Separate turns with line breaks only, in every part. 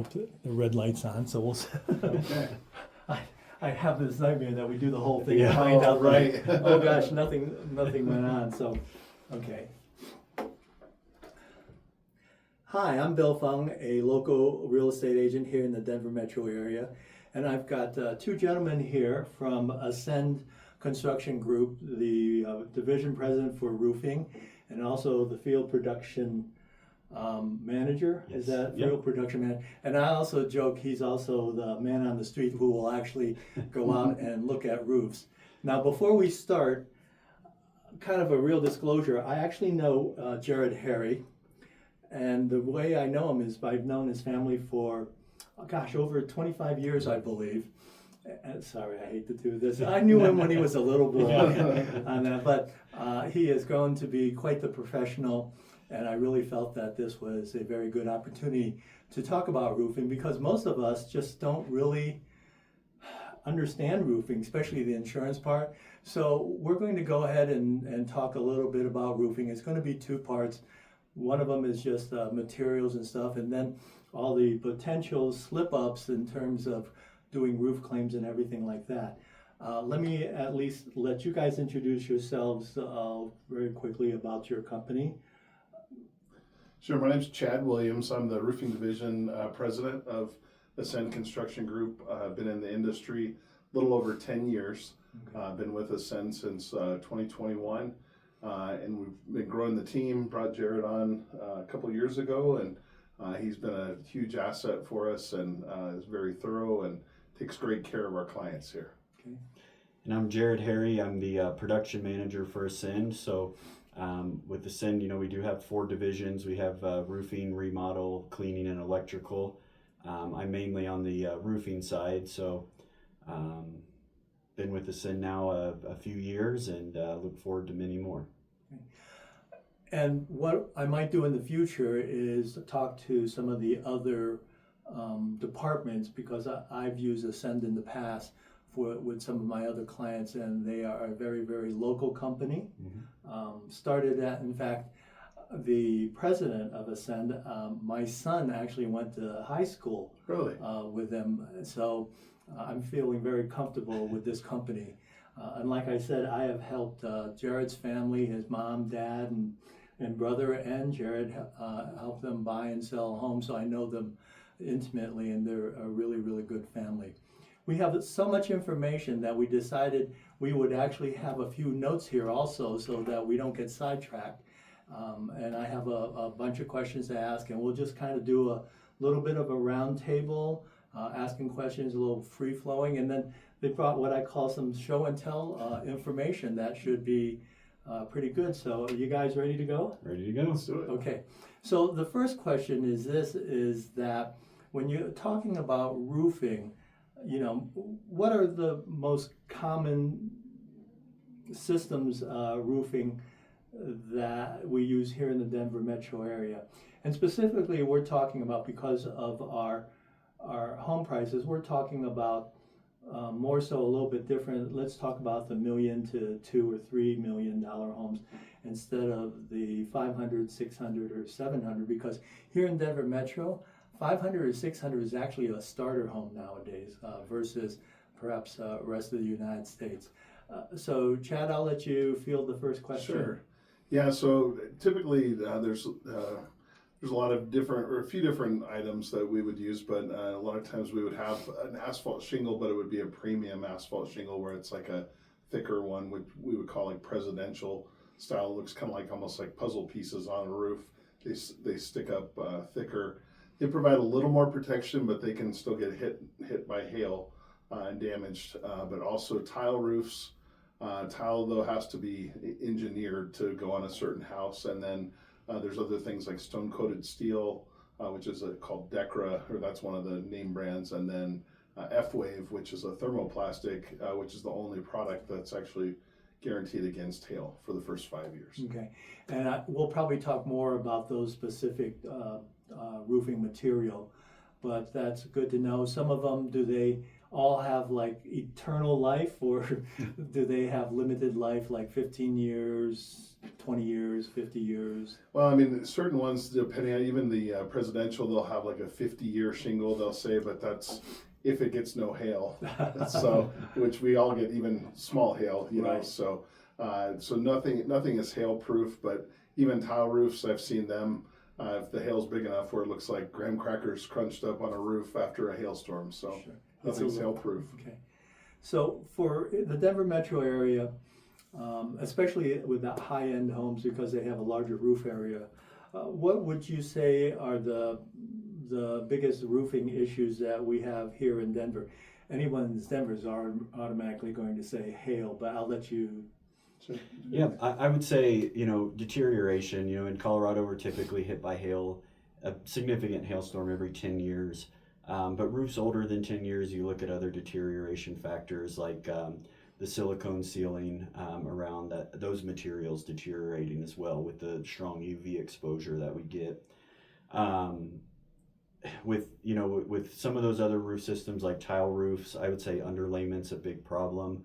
put the red lights on, so we'll.
Okay.
I have this nightmare that we do the whole thing
Yeah.
and find out
right.
oh gosh, nothing went on, so, okay. Hi, I'm Bill Fung, a local real estate agent here in the Denver metro area. And I've got two gentlemen here from Ascend Construction Group, the division president for roofing, and also the field production manager.
Yes.
Is that
Yep.
field production manager? And I also joke he's also the man on the street who will actually go out and look at roofs. Now, before we start, kind of a real disclosure, I actually know Jared Harry, and the way I know him is I've known his family for, gosh, over 25 years, I believe. Sorry, I hate to do this. I knew him when he was a little boy, but he has grown to be quite the professional, and I really felt that this was a very good opportunity to talk about roofing, because most of us just don't really understand roofing, especially the insurance part. So we're going to go ahead and talk a little bit about roofing. It's going to be two parts. One of them is just materials and stuff, and then all the potential slip-ups in terms of doing roof claims and everything like that. Let me at least let you guys introduce yourselves very quickly about your company.
Sure, my name's Chad Williams. I'm the roofing division president of Ascend Construction Group. I've been in the industry a little over 10 years. I've been with Ascend since 2021. And we've been growing the team, brought Jared on a couple years ago, and he's been a huge asset for us, and is very thorough and takes great care of our clients here.
Okay.
And I'm Jared Harry. I'm the production manager for Ascend. So with Ascend, we do have 4 divisions. We have roofing, remodel, cleaning, and electrical. I'm mainly on the roofing side. So been with Ascend now a few years, and look forward to many more.
And what I might do in the future is talk to some of the other departments, because I've used Ascend in the past with some of my other clients, and they are a very, very local company.
Mm-hmm.
Started at, in fact, the president of Ascend, my son actually went to high school
Really?
with them, so I'm feeling very comfortable with this company. And like I said, I have helped Jared's family, his mom, dad, and brother, and Jared helped them buy and sell homes, so I know them intimately, and they're a really, really good family. We have so much information that we decided we would actually have a few notes here also, so that we don't get sidetracked. And I have a bunch of questions to ask, and we'll just kind of do a little bit of a round table, asking questions, a little free-flowing, and then they brought what I call some show and tell information that should be pretty good. So are you guys ready to go?
Ready to go?
Let's do it.
Okay. So the first question is that when you're talking about roofing, what are the most common systems roofing that we use here in the Denver metro area? And specifically, we're talking about, because of our home prices, we're talking about more so a little bit different. Let's talk about the $1 million to $2 or $3 million homes instead of the 500, 600, or 700, because here in Denver Metro, 500 or 600 is actually a starter home nowadays versus perhaps the rest of the United States. So Chad, I'll let you field the first question.
Sure. Yeah, so typically there's a lot of different, or a few different items that we would use, but a lot of times we would have an asphalt shingle, but it would be a premium asphalt shingle where it's like a thicker one, which we would call like presidential style. It looks kind of like almost like puzzle pieces on a roof. They stick up thicker. They provide a little more protection, but they can still get hit by hail and damaged. But also tile roofs. Tile though has to be engineered to go on a certain house, and then there's other things like stone-coated steel, which is called Decra, or that's one of the name brands, and then F-Wave, which is a thermoplastic, which is the only product that's actually guaranteed against hail for the first 5 years.
Okay, and we'll probably talk more about those specific roofing material, but that's good to know. Some of them, do they all have like eternal life, or do they have limited life, like 15 years, 20 years, 50 years?
Well, I mean, certain ones, depending on even the presidential, they'll have like a 50-year shingle, they'll say, but that's if it gets no hail. So, which we all get, even small hail, you know.
Right.
So, so nothing is hail proof, but even tile roofs, I've seen them. If the hail's big enough, where it looks like graham crackers crunched up on a roof after a hailstorm. So,
Sure.
nothing's hail proof.
Okay. So for the Denver metro area, especially with the high-end homes because they have a larger roof area, what would you say are the biggest roofing issues that we have here in Denver? Anyone in Denver is automatically going to say hail, but I'll let you.
Yeah, I would say, deterioration. In Colorado, we're typically hit by hail, a significant hailstorm every 10 years. But roofs older than 10 years, you look at other deterioration factors like the silicone ceiling around those materials deteriorating as well with the strong UV exposure that we get. With some of those other roof systems like tile roofs, I would say underlayment's a big problem.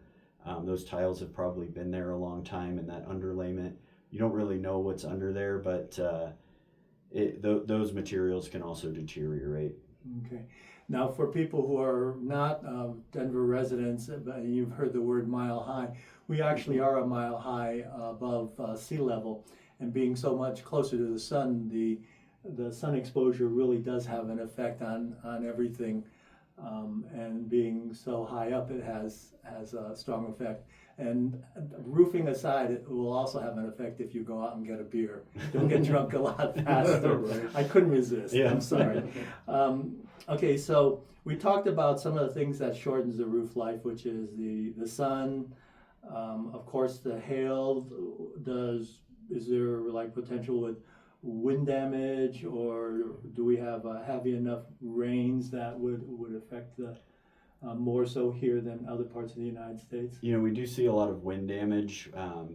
Those tiles have probably been there a long time, and that underlayment, you don't really know what's under there, but those materials can also deteriorate.
Okay. Now, for people who are not Denver residents, but you've heard the word mile high, we actually are a mile high above sea level, and being so much closer to the sun, the sun exposure really does have an effect on everything. And being so high up, it has a strong effect. And roofing aside, it will also have an effect if you go out and get a beer. You'll get drunk a lot faster.
Right.
I couldn't resist.
Yeah.
I'm sorry. Okay, so we talked about some of the things that shortens the roof life, which is the sun. Of course, the hail. Is there like potential with wind damage, or do we have heavy enough rains that would affect the more so here than other parts of the United States?
We do see a lot of wind damage,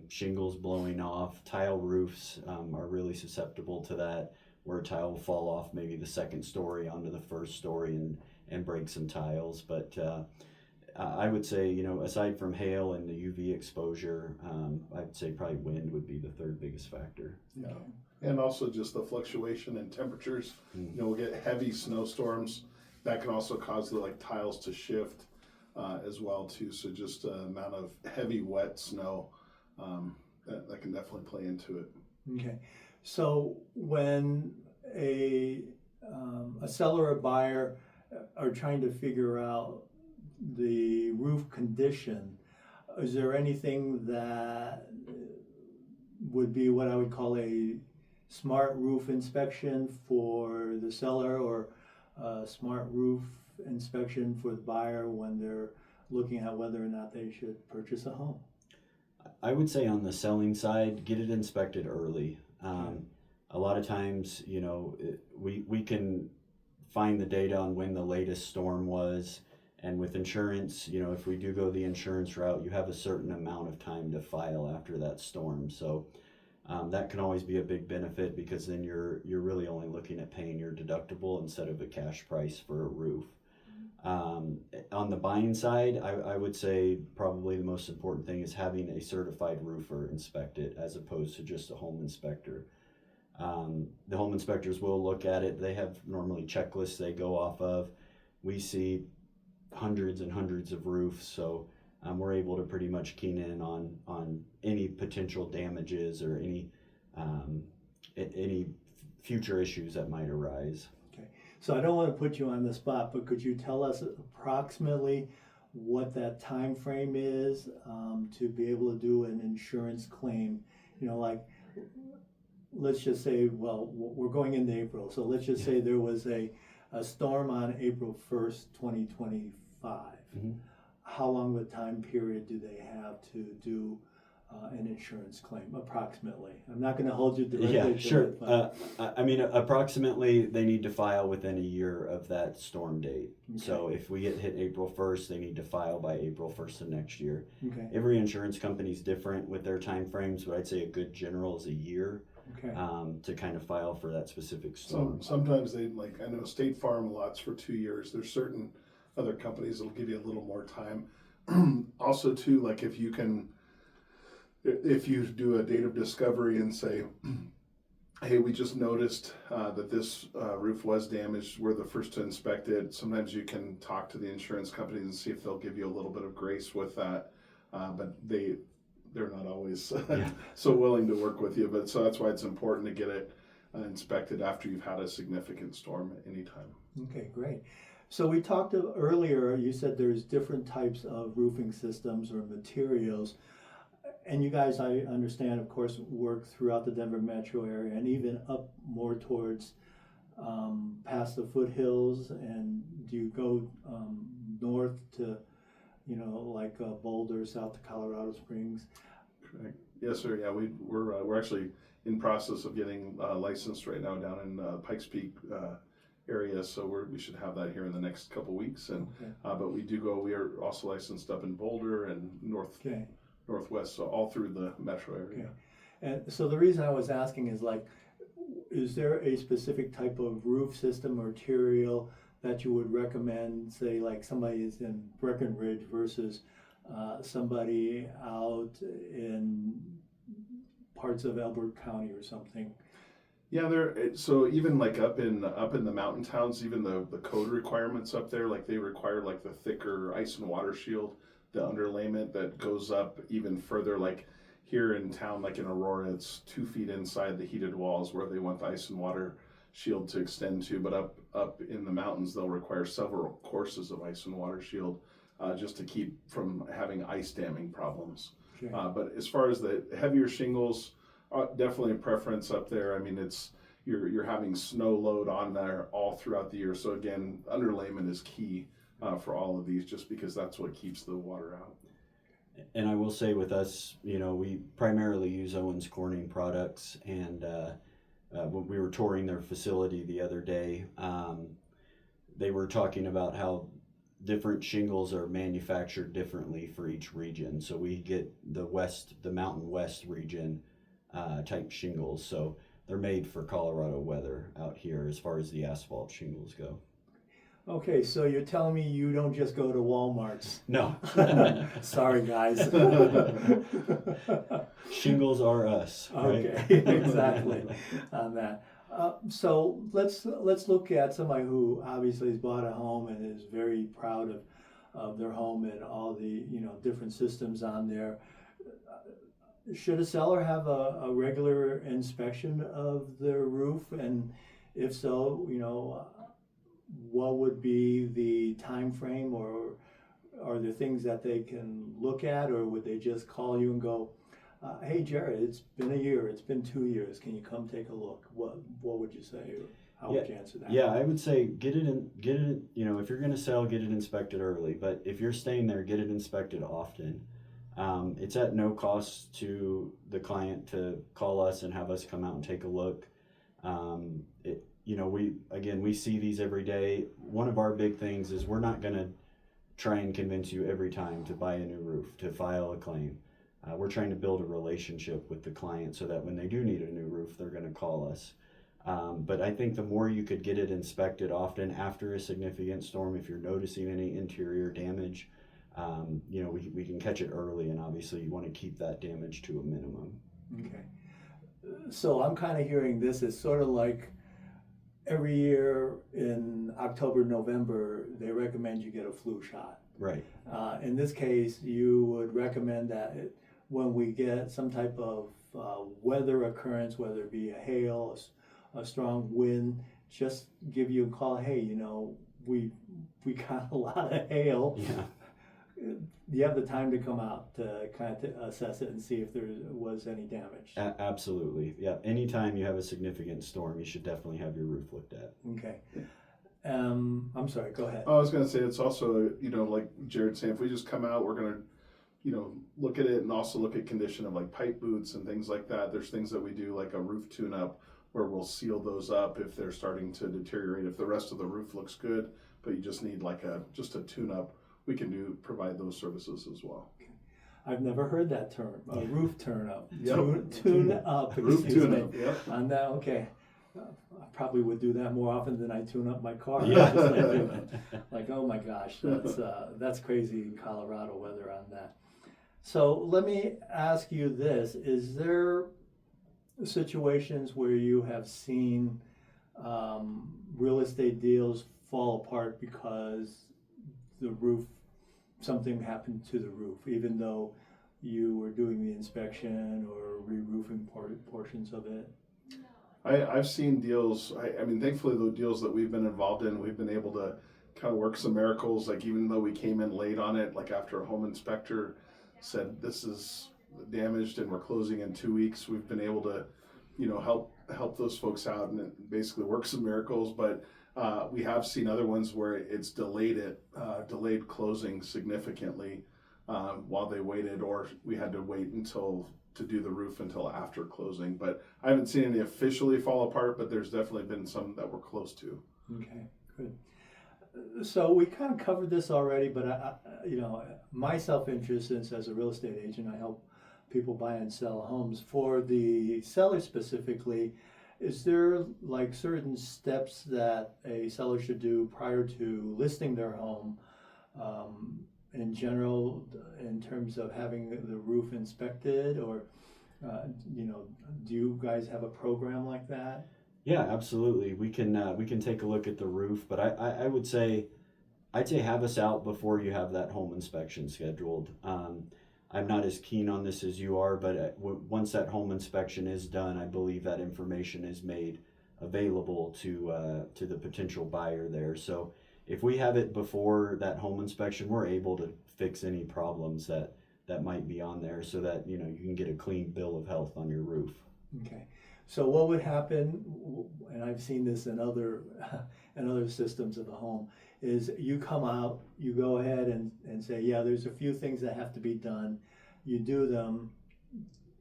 shingles blowing off. Tile roofs are really susceptible to that, where a tile will fall off maybe the second story onto the first story and break some tiles. But I would say, aside from hail and the UV exposure, I'd say probably wind would be the third biggest factor.
Yeah. And also just the fluctuation in temperatures. We'll get heavy snowstorms. That can also cause the tiles to shift as well too. So just the amount of heavy wet snow that can definitely play into it.
Okay, so when a seller or buyer are trying to figure out the roof condition, is there anything that would be what I would call a smart roof inspection for the seller, or a smart roof inspection for the buyer when they're looking at whether or not they should purchase a home?
I would say on the selling side, get it inspected early. A lot of times, we can find the data on when the latest storm was, and with insurance, if we do go the insurance route, you have a certain amount of time to file after that storm. So that can always be a big benefit, because then you're really only looking at paying your deductible instead of a cash price for a roof. On the buying side, I would say probably the most important thing is having a certified roofer inspect it as opposed to just a home inspector. The home inspectors will look at it. They have normally checklists they go off of. We see hundreds and hundreds of roofs, so we're able to pretty much keen in on any potential damages or any future issues that might arise.
Okay, so I don't want to put you on the spot, but could you tell us approximately what that time frame is to be able to do an insurance claim? Let's just say, well, we're going into April, so let's just say there was a storm on April 1st, 2025.
Mm-hmm.
How long of a time period do they have to do an insurance claim, approximately? I'm not going to hold you directly to
sure.
it. But
Approximately they need to file within a year of that storm date.
Okay.
So if we get hit April 1st, they need to file by April 1st of next year.
Okay.
Every insurance company is different with their time frames, but I'd say a good general is a year.
Okay.
To kind of file for that specific storm.
Sometimes they I know State Farm lots for 2 years. There's certain other companies that'll give you a little more time. Also too, if you can, if you do a date of discovery and say, hey, we just noticed that this roof was damaged, we're the first to inspect it. Sometimes you can talk to the insurance companies and see if they'll give you a little bit of grace with that, but they're not always so willing to work with you. But so that's why it's important to get it inspected after you've had a significant storm at any time.
Okay, great. So we talked earlier, you said there's different types of roofing systems or materials. And you guys, I understand, of course, work throughout the Denver metro area and even up more towards past the foothills. And do you go north to, like Boulder, south to Colorado Springs?
Correct. Yes, sir. Yeah, we're actually in process of getting licensed right now down in Pikes Peak area. So we should have that here in the next couple weeks. And but we are also licensed up in Boulder and Northwest, so all through the metro area.
Okay. And so the reason I was asking is is there a specific type of roof system or material that you would recommend, say like somebody is in Breckenridge versus somebody out in parts of Elbert County or something?
Yeah, so even like up in the mountain towns, even the code requirements up there, like they require like the thicker ice and water shield, the underlayment that goes up even further. Like here in town, like in Aurora, it's 2 feet inside the heated walls where they want the ice and water shield to extend to. But up in the mountains, they'll require several courses of ice and water shield just to keep from having ice damming problems.
Okay.
But as far as the heavier shingles, definitely a preference up there. I mean, you're having snow load on there all throughout the year. So again, underlayment is key for all of these, just because that's what keeps the water out.
And I will say with us, we primarily use Owens Corning products, and when we were touring their facility the other day, they were talking about how different shingles are manufactured differently for each region. So we get the Mountain West region type shingles. So they're made for Colorado weather out here as far as the asphalt shingles go.
Okay, so you're telling me you don't just go to Walmart's?
No.
Sorry, guys.
Shingles are us, right?
Okay, exactly on that. So let's look at somebody who obviously has bought a home and is very proud of their home and all the different systems on there. Should a seller have a regular inspection of their roof? And if so, what would be the time frame, or are there things that they can look at, or would they just call you and go, hey Jared, it's been a year, it's been 2 years, can you come take a look? What would you say? How would you answer that?
Yeah, I would say get it, if you're going to sell, get it inspected early. But if you're staying there, get it inspected often. It's at no cost to the client to call us and have us come out and take a look. We see these every day. One of our big things is we're not going to try and convince you every time to buy a new roof, to file a claim. We're trying to build a relationship with the client so that when they do need a new roof, they're going to call us. But I think the more you could get it inspected often after a significant storm, if you're noticing any interior damage, we can catch it early, and obviously you want to keep that damage to a minimum.
Okay. So I'm kind of hearing this as sort of like every year in October, November, they recommend you get a flu shot.
Right.
In this case, you would recommend that when we get some type of weather occurrence, whether it be a hail, a strong wind, just give you a call. Hey, we got a lot of hail.
Yeah.
You have the time to come out to kind of assess it and see if there was any damage.
Absolutely. Yeah. Anytime you have a significant storm, you should definitely have your roof looked at.
Okay. I'm sorry, go ahead.
I was going to say, it's also, like Jared saying, if we just come out, we're going to, look at it and also look at condition of like pipe boots and things like that. There's things that we do like a roof tune-up where we'll seal those up if they're starting to deteriorate. If the rest of the roof looks good, but you just need like just a tune-up, we can provide those services as well.
I've never heard that term, a roof turn-up.
Yep.
Tune up.
Roof tune-up, yep.
On that, okay. I probably would do that more often than I tune up my car.
Yeah.
Like, oh my gosh, that's crazy in Colorado weather on that. So let me ask you this, is there situations where you have seen real estate deals fall apart because the roof, something happened to the roof, even though you were doing the inspection or re-roofing portions of it?
I've seen deals, I mean, thankfully, the deals that we've been involved in, we've been able to kind of work some miracles. Like, even though we came in late on it, like after a home inspector said this is damaged and we're closing in 2 weeks, we've been able to, help those folks out and basically work some miracles. But we have seen other ones where it's delayed closing significantly while they waited, or we had to wait to do the roof until after closing. But I haven't seen any officially fall apart, but there's definitely been some that we're close to.
Okay, good. So we kind of covered this already, but my self-interest, since as a real estate agent, I help people buy and sell homes. For the seller specifically, is there like certain steps that a seller should do prior to listing their home? In general, in terms of having the roof inspected, or do you guys have a program like that?
Yeah, absolutely. We can take a look at the roof, but I would say, I'd say have us out before you have that home inspection scheduled. I'm not as keen on this as you are, but once that home inspection is done, I believe that information is made available to the potential buyer there. So if we have it before that home inspection, we're able to fix any problems that might be on there, so that you can get a clean bill of health on your roof.
Okay. So what would happen, and I've seen this in other systems of the home, is you come out, you go ahead and say, yeah, there's a few things that have to be done. You do them,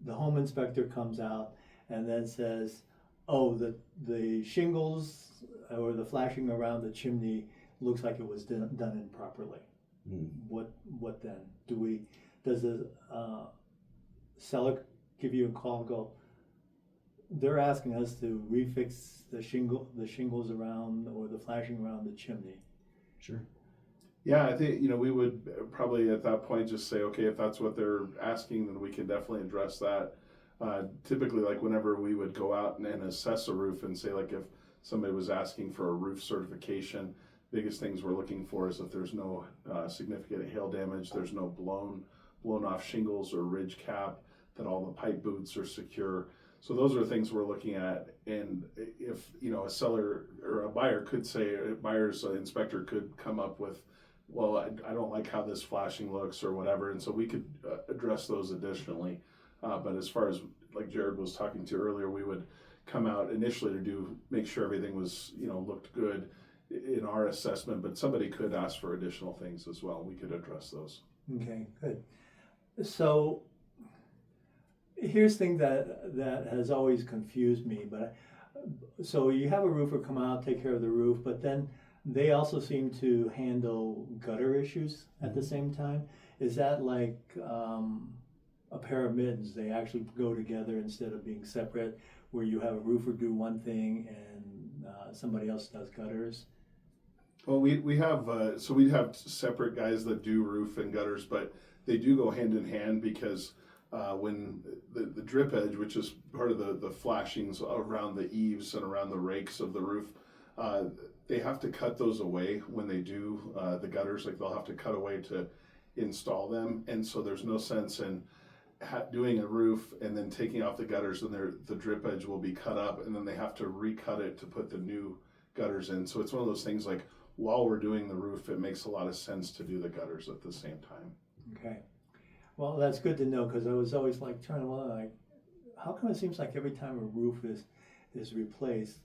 the home inspector comes out and then says, oh, the shingles or the flashing around the chimney looks like it was done improperly. What then? Does the seller give you a call and go, they're asking us to refix the shingles around, or the flashing around the chimney?
Sure.
Yeah, I think, we would probably at that point just say, okay, if that's what they're asking, then we can definitely address that. Typically, like whenever we would go out and assess a roof and say, like if somebody was asking for a roof certification, biggest things we're looking for is if there's no significant hail damage, there's no blown off shingles or ridge cap, that all the pipe boots are secure. So those are things we're looking at. And if a seller or a buyer could say, a buyer's inspector could come up with, well, I don't like how this flashing looks or whatever, and so we could address those additionally. But as far as like Jared was talking to earlier, we would come out initially to make sure everything was looked good in our assessment, but somebody could ask for additional things as well. We could address those.
Okay, good. So here's thing that has always confused me, so you have a roofer come out, take care of the roof, but then they also seem to handle gutter issues at the same time. Is that like a pair of mittens? They actually go together instead of being separate, where you have a roofer do one thing and somebody else does gutters?
Well, we have we'd have separate guys that do roof and gutters, but they do go hand in hand, because when the drip edge, which is part of the flashings around the eaves and around the rakes of the roof, they have to cut those away when they do the gutters. Like, they'll have to cut away to install them, and so there's no sense in doing a roof and then taking off the gutters, and the drip edge will be cut up, and then they have to recut it to put the new gutters in. So it's one of those things, like, while we're doing the roof, it makes a lot of sense to do the gutters at the same time.
Okay. Well, that's good to know, because I was always like trying to how come it seems like every time a roof is replaced,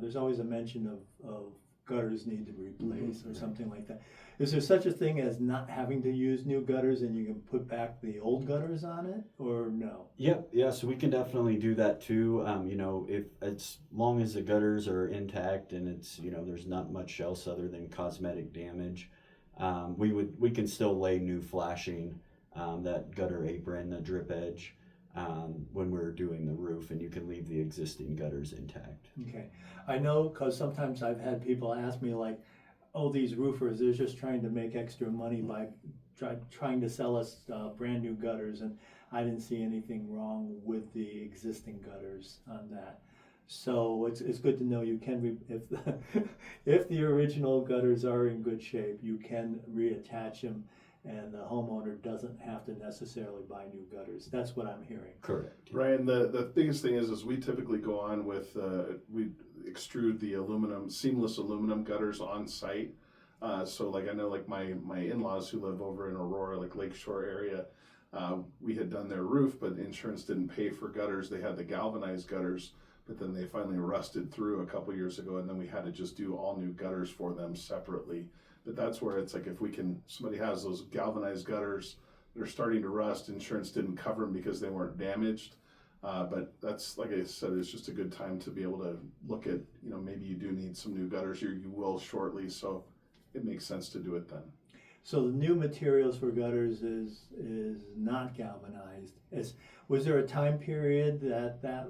there's always a mention of gutters need to be replaced or something like that. Is there such a thing as not having to use new gutters and you can put back the old gutters on it, or no?
Yep, yeah, so we can definitely do that too. If as long as the gutters are intact and it's there's not much else other than cosmetic damage, we can still lay new flashing, that gutter apron, the drip edge, when we're doing the roof, and you can leave the existing gutters intact.
Okay, I know, because sometimes I've had people ask me like, oh, these roofers, they're just trying to make extra money by trying to sell us brand new gutters, and I didn't see anything wrong with the existing gutters on that. So it's good to know you can if if the original gutters are in good shape, you can reattach them, and the homeowner doesn't have to necessarily buy new gutters. That's what I'm hearing.
Correct.
Ryan, the biggest thing is we typically go on with we extrude the seamless aluminum gutters on site. So like I know like my in-laws who live over in Aurora, like Lakeshore area, we had done their roof, but insurance didn't pay for gutters. They had the galvanized gutters, but then they finally rusted through a couple years ago, and then we had to just do all new gutters for them separately. But that's where it's like if somebody has those galvanized gutters, they're starting to rust, insurance didn't cover them because they weren't damaged. But that's, like I said, it's just a good time to be able to look at, maybe you do need some new gutters, you will shortly, so it makes sense to do it then.
So the new materials for gutters is not galvanized. Was there a time period that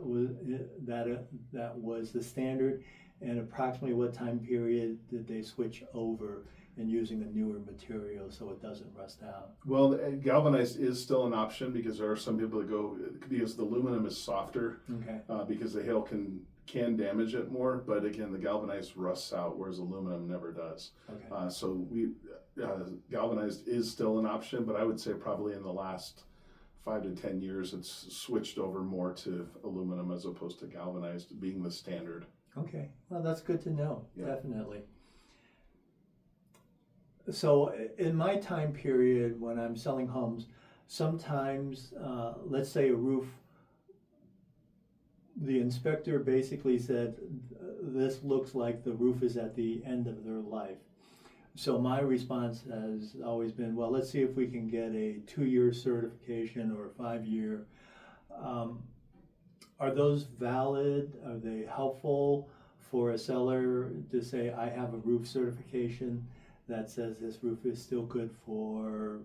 was the standard, and approximately what time period did they switch over and using the newer material so it doesn't rust out?
Well, galvanized is still an option because there are some people that go, because the aluminum is softer,
Okay.
because the hail can damage it more, but again, the galvanized rusts out, whereas aluminum never does.
Okay.
So galvanized is still an option, but I would say probably in the last 5 to 10 years, it's switched over more to aluminum as opposed to galvanized being the standard.
Okay. Well, that's good to know.
Yeah.
Definitely. So in my time period when I'm selling homes, sometimes, let's say a roof, the inspector basically said, this looks like the roof is at the end of their life. So my response has always been, well, let's see if we can get a 2-year certification or a 5-year. Are those valid? Are they helpful for a seller to say, I have a roof certification that says this roof is still good for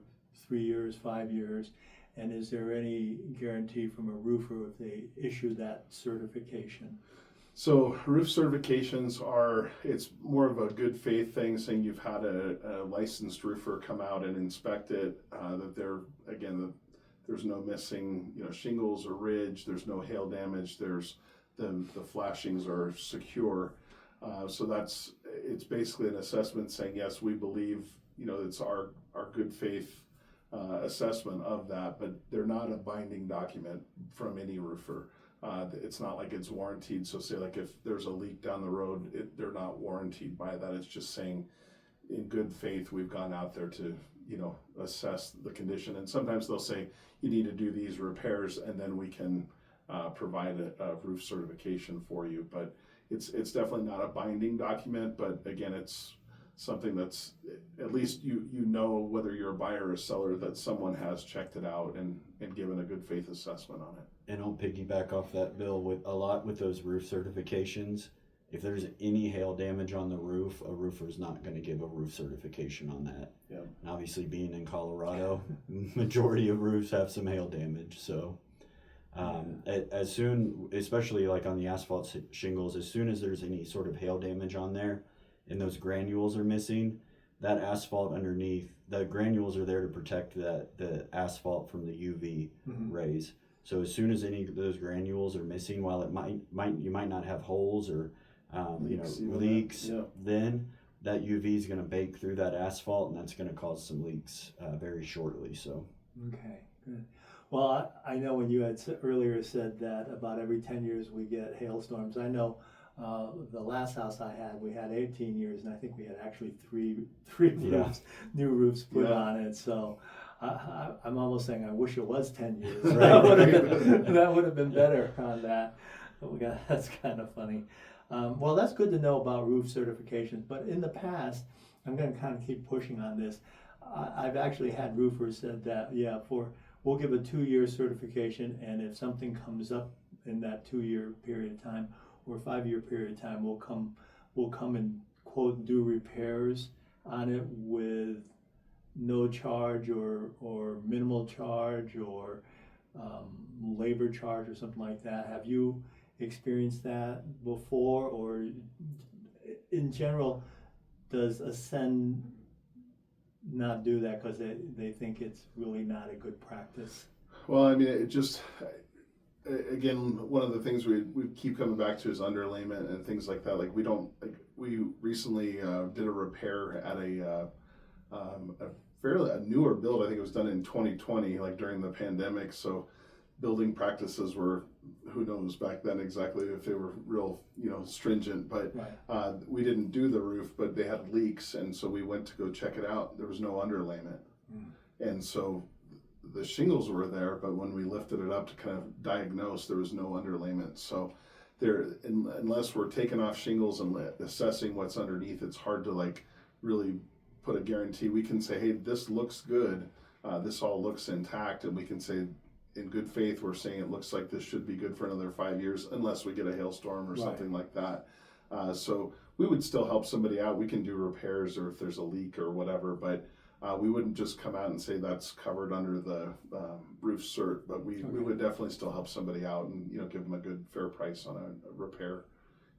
3 years, 5 years? And is there any guarantee from a roofer if they issue that certification?
So roof certifications it's more of a good faith thing, saying you've had a licensed roofer come out and inspect it, that there's no missing, shingles or ridge, there's no hail damage, there's the flashings are secure. So it's basically an assessment saying, yes, we believe, it's our good faith assessment of that, but they're not a binding document from any roofer. It's not like it's warranted. So say like if there's a leak down the road, they're not warranted by that. It's just saying in good faith, we've gone out there to, assess the condition. And sometimes they'll say you need to do these repairs and then we can provide a roof certification for you. But it's definitely not a binding document, but again, it's something that's at least whether you're a buyer or a seller, that someone has checked it out and given a good faith assessment on it.
And I'll piggyback off that, Bill, with those roof certifications. If there's any hail damage on the roof, a roofer's not going to give a roof certification on that.
Yeah.
And obviously, being in Colorado, majority of roofs have some hail damage. So as soon, especially like on the asphalt shingles, as soon as there's any sort of hail damage on there and those granules are missing, that asphalt underneath, the granules are there to protect the asphalt from the UV rays. So as soon as any of those granules are missing, while you might not have holes or leaks, then that UV is going to bake through that asphalt, and that's going to cause some leaks very shortly. So
okay, good. Well, I know when you had earlier said that about every 10 years we get hailstorms. I know the last house I had, we had 18 years, and I think we had actually three roofs, new roofs put on it. So I'm almost saying I wish it was 10 years. Right? that would have been better on that. That's kind of funny. Well, that's good to know about roof certifications. But in the past, I'm going to kind of keep pushing on this. I've actually had roofers said that, we'll give a 2-year certification, and if something comes up in that 2-year period of time or 5-year period of time, we'll come and quote do repairs on it with no charge or minimal charge or labor charge or something like that. Have you experienced that before, or in general, does Ascend not do that because they think it's really not a good practice?
Well, I mean, it just, again, one of the things we keep coming back to is underlayment and things like that. Like we recently did a repair at a newer build. I think it was done in 2020, like during the pandemic. So building practices were, who knows back then exactly if they were real, stringent, but
Right.
we didn't do the roof, but they had leaks. And so we went to go check it out. There was no underlayment. And so the shingles were there, but when we lifted it up to kind of diagnose, there was no underlayment. So unless we're taking off shingles and assessing what's underneath, it's hard to like really put a guarantee. We can say, hey, this looks good. This all looks intact. And we can say in good faith, we're saying it looks like this should be good for another 5 years, unless we get a hailstorm or
Right.
something like that. So we would still help somebody out. We can do repairs or if there's a leak or whatever, but we wouldn't just come out and say that's covered under the roof cert, but we would definitely still help somebody out and give them a good fair price on a repair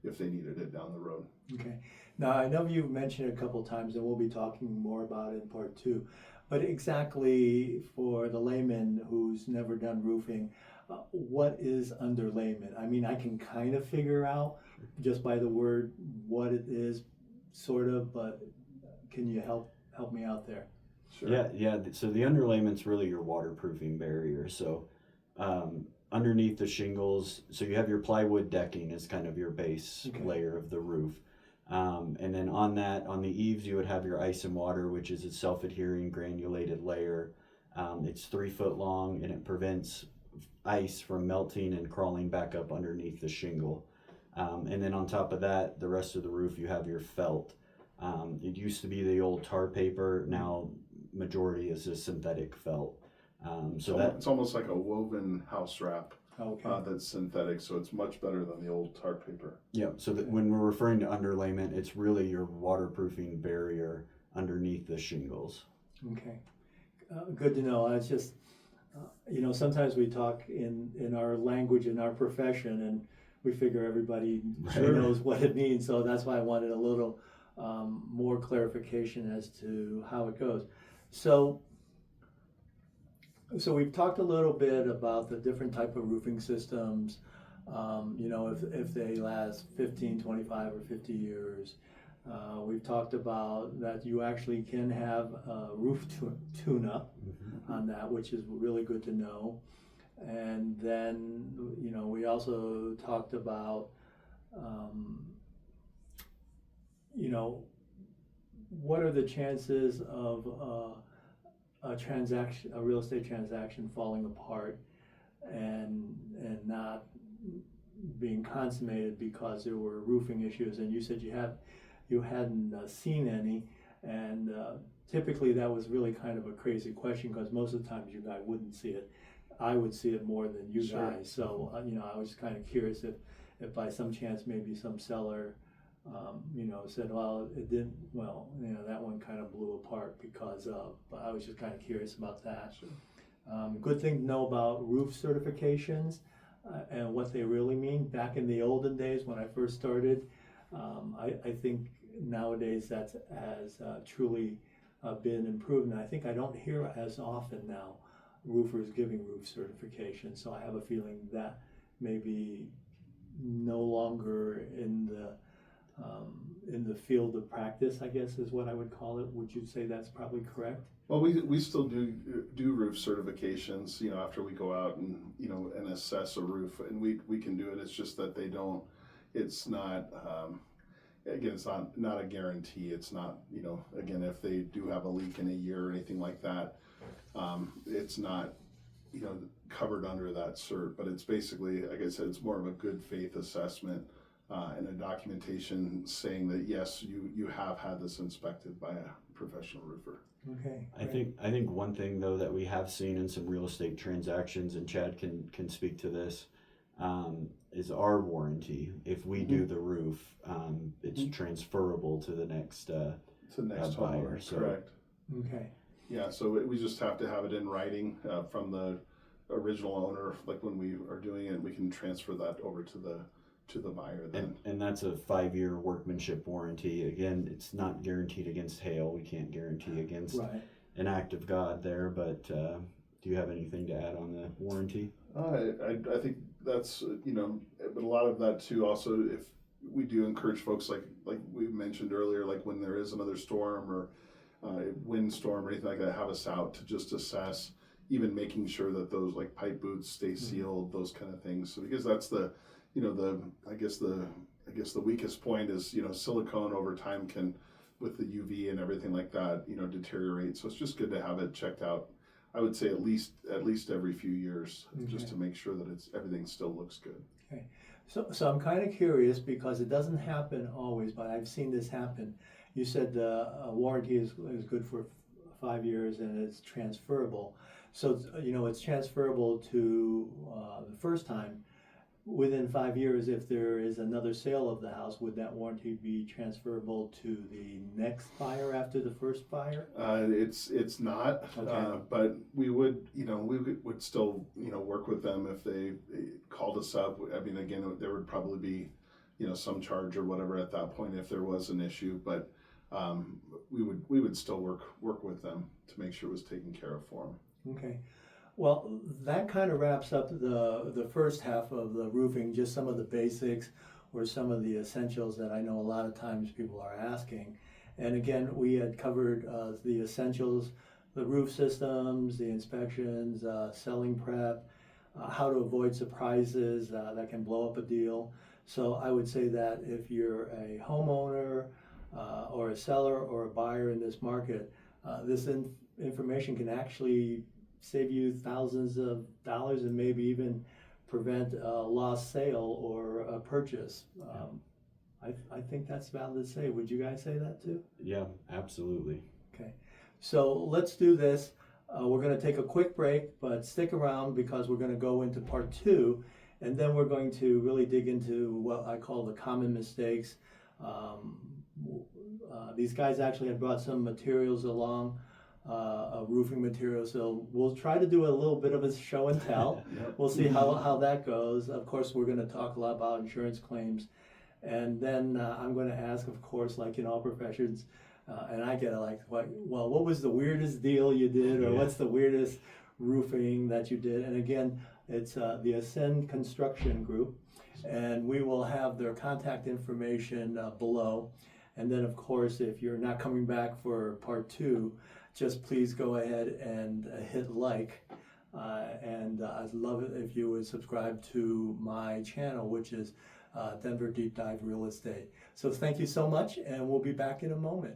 if they needed it down the road.
Okay. Now, I know you've mentioned it a couple of times, and we'll be talking more about it in part 2, but exactly for the layman who's never done roofing, what is underlayment? I mean, I can kind of figure out just by the word what it is, sort of, but can you help me out there?
Sure.
Yeah. So the underlayment's really your waterproofing barrier. So underneath the shingles, so you have your plywood decking as kind of your base layer of the roof. And then on the eaves, you would have your ice and water, which is a self-adhering granulated layer. It's 3 foot long and it prevents ice from melting and crawling back up underneath the shingle. And then on top of that, the rest of the roof, you have your felt. It used to be the old tar paper. Now majority is a synthetic felt.
It's almost like a woven house wrap.
Okay.
That's synthetic, so it's much better than the old tar paper.
Yeah, so that when we're referring to underlayment, it's really your waterproofing barrier underneath the shingles.
Okay. Good to know. It's just, sometimes we talk in our language, in our profession, and we figure everybody knows what it means. So that's why I wanted a little more clarification as to how it goes. So we've talked a little bit about the different type of roofing systems, if they last 15, 25, or 50 years. We've talked about that you actually can have a roof tune-up on that, which is really good to know. And then, we also talked about, what are the chances of a real estate transaction falling apart and not being consummated because there were roofing issues? And you said you hadn't seen any, and typically that was really kind of a crazy question because most of the times you guys wouldn't see it. I would see it more than you guys. So I was kind of curious if by some chance maybe some seller said, well, it didn't, that one kind of blew apart because of, but I was just kind of curious about that. Sure. Good thing to know about roof certifications and what they really mean. Back in the olden days when I first started, I think nowadays that has truly been improved, and I think I don't hear as often now roofers giving roof certification, so I have a feeling that maybe no longer in the field of practice, I guess is what I would call it. Would you say that's probably correct?
Well, we still do roof certifications, after we go out and, and assess a roof, and we can do it. It's just that it's not, again, it's not a guarantee. It's not, again, if they do have a leak in a year or anything like that, it's not, covered under that cert, but it's basically, like I said, it's more of a good faith assessment and a documentation saying that yes, you have had this inspected by a professional roofer.
Okay.
I think one thing though that we have seen in some real estate transactions, and Chad can speak to this, is our warranty. If we do the roof, it's transferable to the next buyer.
So, correct.
Okay.
Yeah, so we just have to have it in writing from the original owner. Like when we are doing it, we can transfer that over to the to the buyer then.
And that's a 5-year workmanship warranty. Again, it's not guaranteed against hail. We can't guarantee against
Right.
an act of God there, but do you have anything to add on the warranty?
I think that's, but a lot of that too, also, if we do encourage folks, like we mentioned earlier, like when there is another storm or windstorm or anything like that, have us out to just assess, even making sure that those like pipe boots stay sealed, those kind of things. So because that's the, I guess the weakest point is, silicone over time can, with the UV and everything like that, deteriorate. So it's just good to have it checked out. I would say at least every few years, just to make sure that everything still looks good.
Okay. So I'm kind of curious because it doesn't happen always, but I've seen this happen. You said the warranty is good for 5 years and it's transferable. So, it's transferable to the first time. Within 5 years, if there is another sale of the house, would that warranty be transferable to the next buyer after the first buyer?
It's not,
Okay.
but we would, we would still, work with them if they called us up. I mean, again, there would probably be, some charge or whatever at that point if there was an issue, but we would still work with them to make sure it was taken care of for them.
Okay. Well, that kind of wraps up the first half of the roofing, just some of the basics or some of the essentials that I know a lot of times people are asking. And again, we had covered the essentials, the roof systems, the inspections, selling prep, how to avoid surprises that can blow up a deal. So I would say that if you're a homeowner or a seller or a buyer in this market, this information can actually save you thousands of dollars and maybe even prevent a lost sale or a purchase. I think that's valid to say. Would you guys say that too?
Yeah, absolutely.
Okay, so let's do this. We're going to take a quick break, but stick around because we're going to go into part 2, and then we're going to really dig into what I call the common mistakes. These guys actually had brought some materials along, roofing material, so we'll try to do a little bit of a show and tell. We'll see how that goes. Of course, we're going to talk a lot about insurance claims, and then I'm going to ask, of course, like in all professions, and I get like, what was the weirdest deal you did, or what's the weirdest roofing that you did? And again, it's the Ascend Construction Group, and we will have their contact information below. And then, of course, if you're not coming back for part 2, just please go ahead and hit like. And I'd love it if you would subscribe to my channel, which is Denver Deep Dive Real Estate. So thank you so much, and we'll be back in a moment.